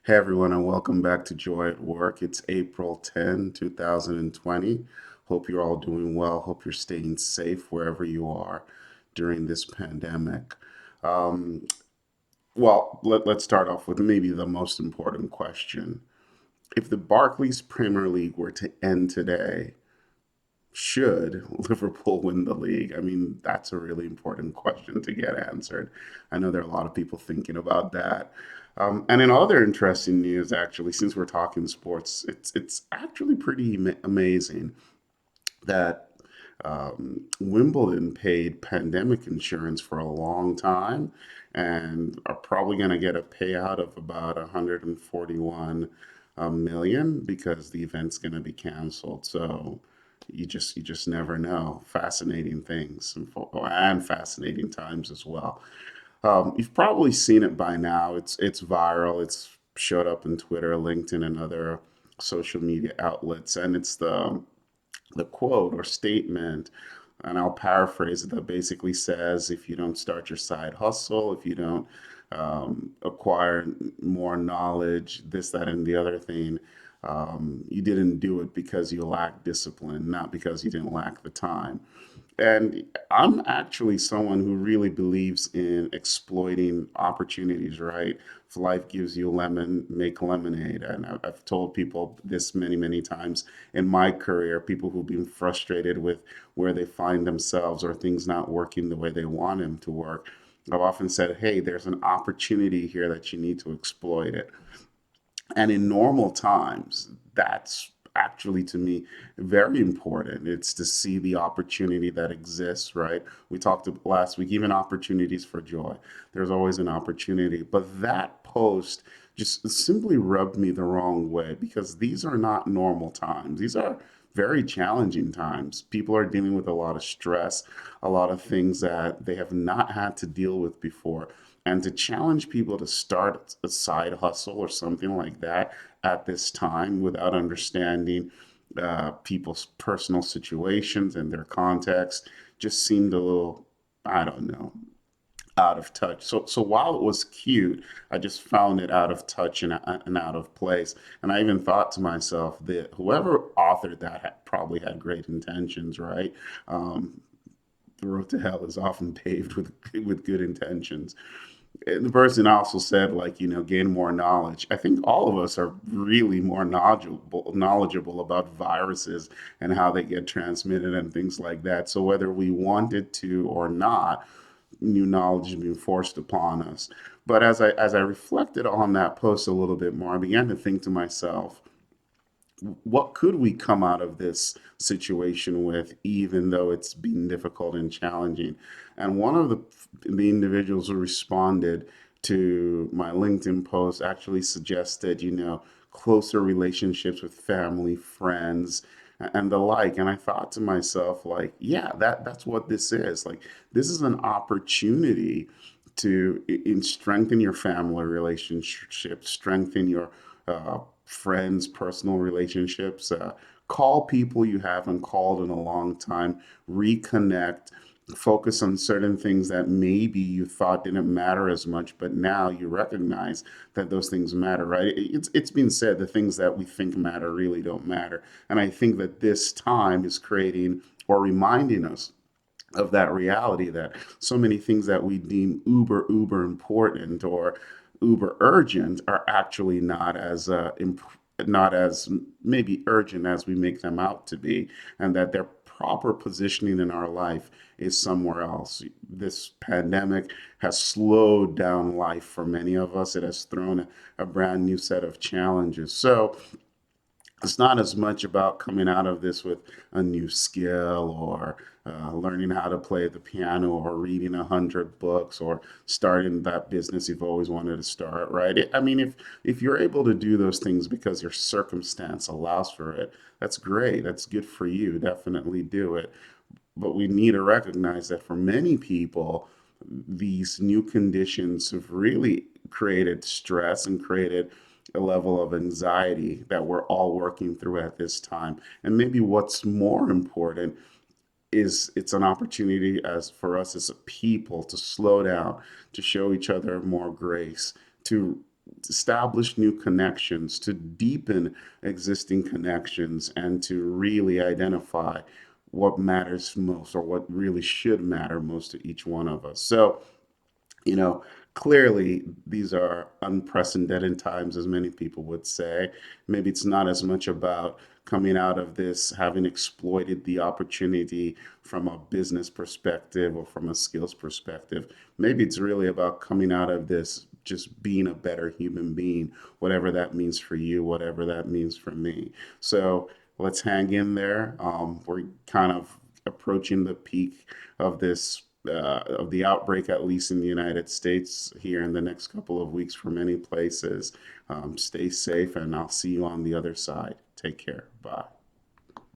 Hey everyone, and welcome back to Joy at Work. It's April 10, 2020. Hope you're all doing well. Hope you're staying safe wherever you are during this pandemic. Um, let's start off with maybe the most important question. If the Barclays Premier League were to end today, should Liverpool win the league? I mean, that's a really important question to get answered. I know there are a lot of people thinking about that. And in other interesting news, actually, since we're talking sports, it's actually pretty amazing that Wimbledon paid pandemic insurance for a long time and are probably going to get a payout of about 141 million because the event's going to be canceled. So you just never know. Fascinating things and fascinating times as well. You've probably seen it by now. It's viral. It's showed up in Twitter, LinkedIn, and other social media outlets, and it's the quote or statement, and I'll paraphrase it, that basically says if you don't start your side hustle, if you don't acquire more knowledge, this, that, and the other thing, you didn't do it because you lack discipline, not because you didn't lack the time. And I'm actually someone who really believes in exploiting opportunities, right? If life gives you lemon, make lemonade. And I've told people this many, many times in my career, people who've been frustrated with where they find themselves or things not working the way they want them to work. I've often said, hey, there's an opportunity here that you need to exploit it. And in normal times, that's actually to me very important. It's to see the opportunity that exists, right? We talked last week, even opportunities for joy. There's always an opportunity. But that post just simply rubbed me the wrong way because these are not normal times. These are very challenging times. People are dealing with a lot of stress, a lot of things that they have not had to deal with before. And to challenge people to start a side hustle or something like that at this time without understanding people's personal situations and their context just seemed a little, I don't know, out of touch. So while it was cute, I just found it out of touch and out of place. And I even thought to myself that whoever authored that probably had great intentions, right? Um, the road to hell is often paved with good intentions. And the person also said, like, gain more knowledge. I think all of us are really more knowledgeable about viruses and how they get transmitted and things like that. So whether we wanted to or not, new knowledge is being forced upon us. But as I reflected on that post a little bit more, I began to think to myself, what could we come out of this situation with, even though it's been difficult and challenging? And one of the individuals who responded to my LinkedIn post actually suggested, closer relationships with family, friends, and the like. And I thought to myself, like, yeah, that's what this is. Like, this is an opportunity to strengthen your family relationships, strengthen your friends, personal relationships. Call people you haven't called in a long time, reconnect, focus on certain things that maybe you thought didn't matter as much, but now you recognize that those things matter, right? It's been said the things that we think matter really don't matter. And I think that this time is creating or reminding us of that reality that so many things that we deem uber important or uber urgent are actually not as maybe urgent as we make them out to be, and that their proper positioning in our life is somewhere else. This pandemic has slowed down life for many of us. It has thrown a brand new set of challenges. So it's not as much about coming out of this with a new skill or learning how to play the piano or reading 100 books or starting that business you've always wanted to start, right? I mean, if you're able to do those things because your circumstance allows for it, that's great. That's good for you. Definitely do it. But we need to recognize that for many people, these new conditions have really created stress and created a level of anxiety that we're all working through at this time. And maybe what's more important is it's an opportunity as for us as a people to slow down, to show each other more grace, to establish new connections, to deepen existing connections, and to really identify what matters most or what really should matter most to each one of us. So, you know, clearly these are unprecedented times, as many people would say. Maybe it's not as much about coming out of this having exploited the opportunity from a business perspective or from a skills perspective. Maybe it's really about coming out of this just being a better human being, whatever that means for you, whatever that means for me. So let's hang in there. We're kind of approaching the peak of this of the outbreak, at least in the United States, here in the next couple of weeks for many places. Stay safe, and I'll see you on the other side. Take care. Bye.